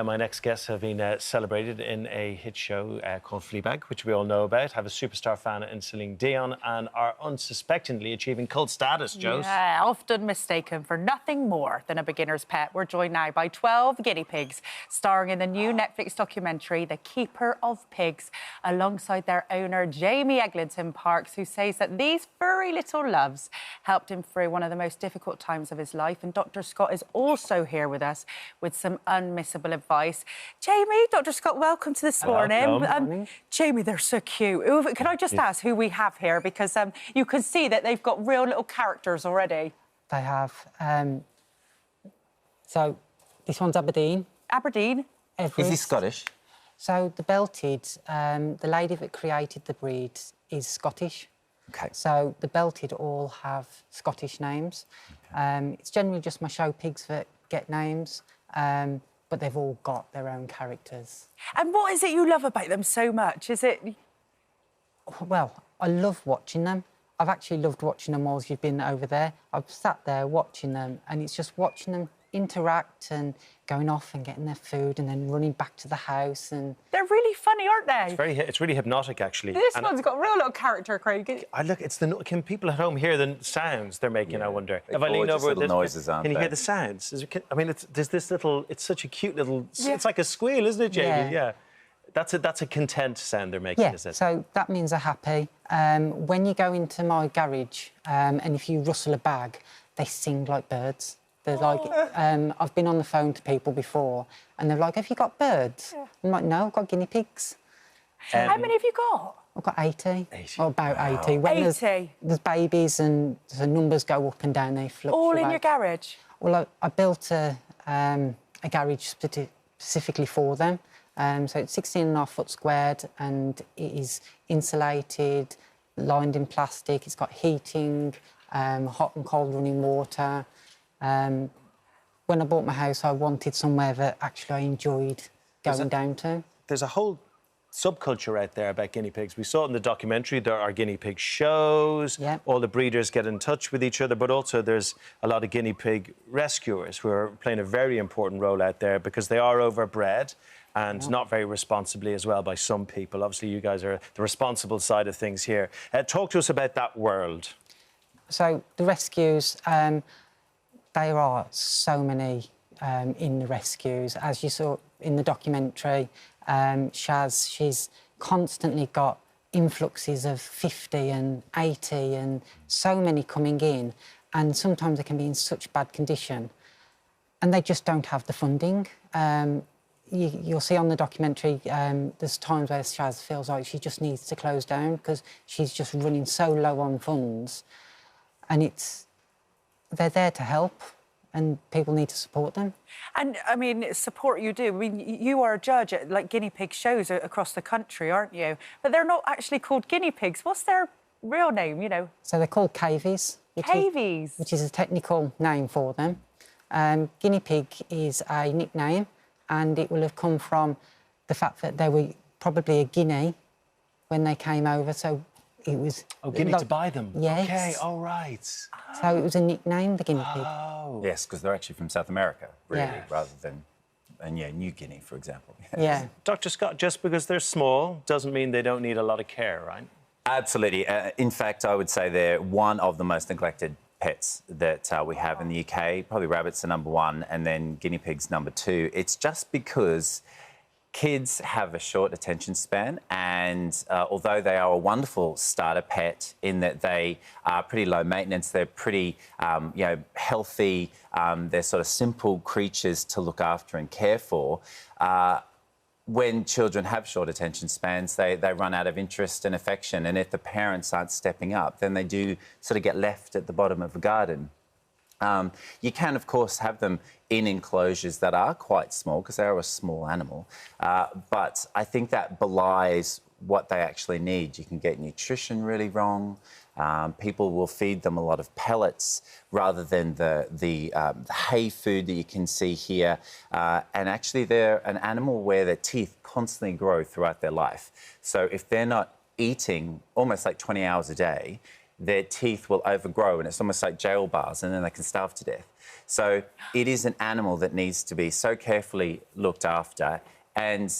My next guests have been celebrated in a hit show called Fleabag, which we all know about, have a superstar fan in Celine Dion, and are unsuspectingly achieving cult status, Jose. Yeah, often mistaken for nothing more than a beginner's pet. We're joined now by 12 guinea pigs, starring in the new Netflix documentary, The Keeper of Pigs, alongside their owner, Jamie Eglinton-Parks, who says that these furry little loves helped him through one of the most difficult times of his life. And Dr. Scott is also here with us with some unmissable advice. Jamie, Dr. Scott, welcome to this morning. Jamie, they're so cute. Can I just ask who we have here? Because you can see that they've got real little characters already. They have. So this one's Aberdeen. Aberdeen. Everest. Is he Scottish? So the belted, the lady that created the breed is Scottish. Okay. So the belted all have Scottish names. Okay. It's generally just my show pigs that get names. But they've all got their own characters. And what is it you love about them so much? Is it... Well, I love watching them. I've actually loved watching them whilst you've been over there. I've sat there watching them, and it's just watching them interact and going off and getting their food and then running back to the house. And they're really funny, aren't they? It's really hypnotic, actually. This one's got a real little character, Craig. Look, can people at home hear the sounds they're making? I wonder. If I lean over, little noises, aren't can you they? hear the sounds? There's this little. It's such a cute little. Yeah. It's like a squeal, isn't it, Jamie? Yeah. That's a content sound they're making, is it? So that means they're happy. When you go into my garage and if you rustle a bag, they sing like birds. They're like, I've been on the phone to people before, and they're like, "Have you got birds?" Yeah. I'm like, "No, I've got guinea pigs." How many have you got? I've got 80. 80. Or about 80. When 80? There's babies and the numbers go up and down, they fluctuate. All in your garage? Well, I built a garage specifically for them. So it's 16.5 foot squared, and it is insulated, lined in plastic. It's got heating, hot and cold running water. When I bought my house, I wanted somewhere that actually I enjoyed going down to. There's a whole subculture out there about guinea pigs. We saw it in the documentary. There are guinea pig shows. Yep. All the breeders get in touch with each other, but also there's a lot of guinea pig rescuers who are playing a very important role out there because they are overbred and not very responsibly as well by some people. Obviously, you guys are the responsible side of things here. Talk to us about that world. So the rescues, there are so many in the rescues. As you saw in the documentary, Shaz, she's constantly got influxes of 50 and 80 and so many coming in, and sometimes they can be in such bad condition and they just don't have the funding. You'll see on the documentary, there's times where Shaz feels like she just needs to close down because she's just running so low on funds, and they're there to help, and people need to support them. And, I mean, support you do. I mean, you are a judge at, like, guinea pig shows across the country, aren't you? But they're not actually called guinea pigs. What's their real name, you know? So they're called Cavies. Cavies? Which is a technical name for them. Guinea pig is a nickname, and it will have come from the fact that they were probably a guinea when they came over, so it was... Oh, guinea to buy them? Yes. OK, all right. So it was a nickname, the guinea pig. Oh. Yes, because they're actually from South America, really, rather than, New Guinea, for example. Yeah. Dr. Scott, just because they're small doesn't mean they don't need a lot of care, right? Absolutely. In fact, I would say they're one of the most neglected pets that we have in the UK. Probably rabbits are number one, and then guinea pigs number two. It's just because kids have a short attention span, and although they are a wonderful starter pet in that they are pretty low maintenance, they're pretty, healthy, they're sort of simple creatures to look after and care for. When children have short attention spans, they run out of interest and affection, and if the parents aren't stepping up, then they do sort of get left at the bottom of the garden. You can, of course, have them in enclosures that are quite small because they are a small animal, but I think that belies what they actually need. You can get nutrition really wrong. People will feed them a lot of pellets rather than the hay food that you can see here. And actually, they're an animal where their teeth constantly grow throughout their life. So if they're not eating almost like 20 hours a day, their teeth will overgrow, and it's almost like jail bars, and then they can starve to death. So it is an animal that needs to be so carefully looked after, and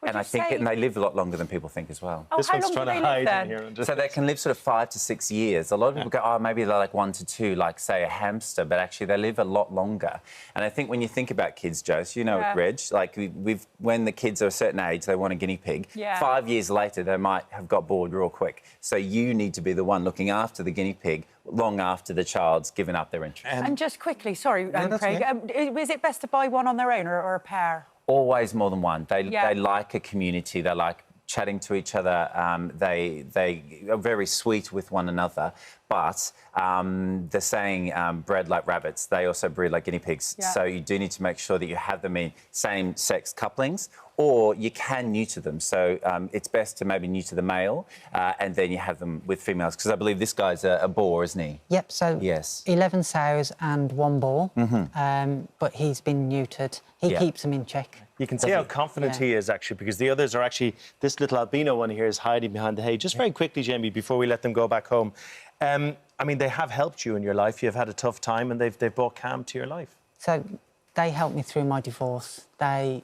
I think they live a lot longer than people think as well. Oh, this one's trying to hide in here. So they can live sort of 5 to 6 years. A lot of people go, oh, maybe they're like 1 to 2, like, say, a hamster, but actually they live a lot longer. And I think when you think about kids, Joe, you know, Reg, like, when the kids are a certain age, they want a guinea pig. 5 years later, they might have got bored real quick. So you need to be the one looking after the guinea pig long after the child's given up their interest. And just quickly, sorry, Craig, is it best to buy one on their own or a pair? Always more than one. They like a community. They like chatting to each other. They are very sweet with one another. But the saying, bred like rabbits, they also breed like guinea pigs. So you do need to make sure that you have them in same-sex couplings, or you can neuter them. So it's best to maybe neuter the male, and then you have them with females, because I believe this guy's a boar, isn't he? Yep, so 11 sows and 1 boar, but he's been neutered. He keeps them in check. You can see how confident he is, actually, because the others are actually... This little albino one here is hiding behind the hay. Just very quickly, Jamie, before we let them go back home, I mean, they have helped you in your life. You've had a tough time, and they've brought calm to your life. So they helped me through my divorce. They...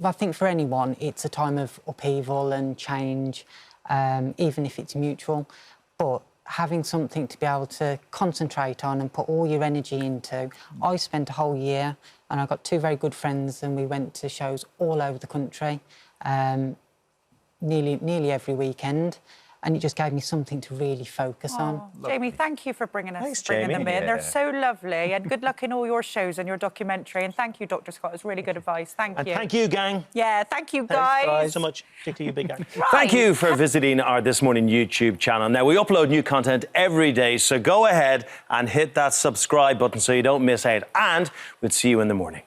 I think for anyone, it's a time of upheaval and change, even if it's mutual. But having something to be able to concentrate on and put all your energy into. I spent a whole year, and I got 2 very good friends, and we went to shows all over the country, nearly every weekend. And it just gave me something to really focus on. Jamie, thank you for bringing them in. They're so lovely, and good luck in all your shows and your documentary. And thank you, Dr. Scott. It was really good advice. Thank you. And thank you, gang. Yeah, thank you, guys. Thanks so much, particularly you, big gang. Thank you for visiting our This Morning YouTube channel. Now, we upload new content every day, so go ahead and hit that subscribe button so you don't miss out. And we'll see you in the morning.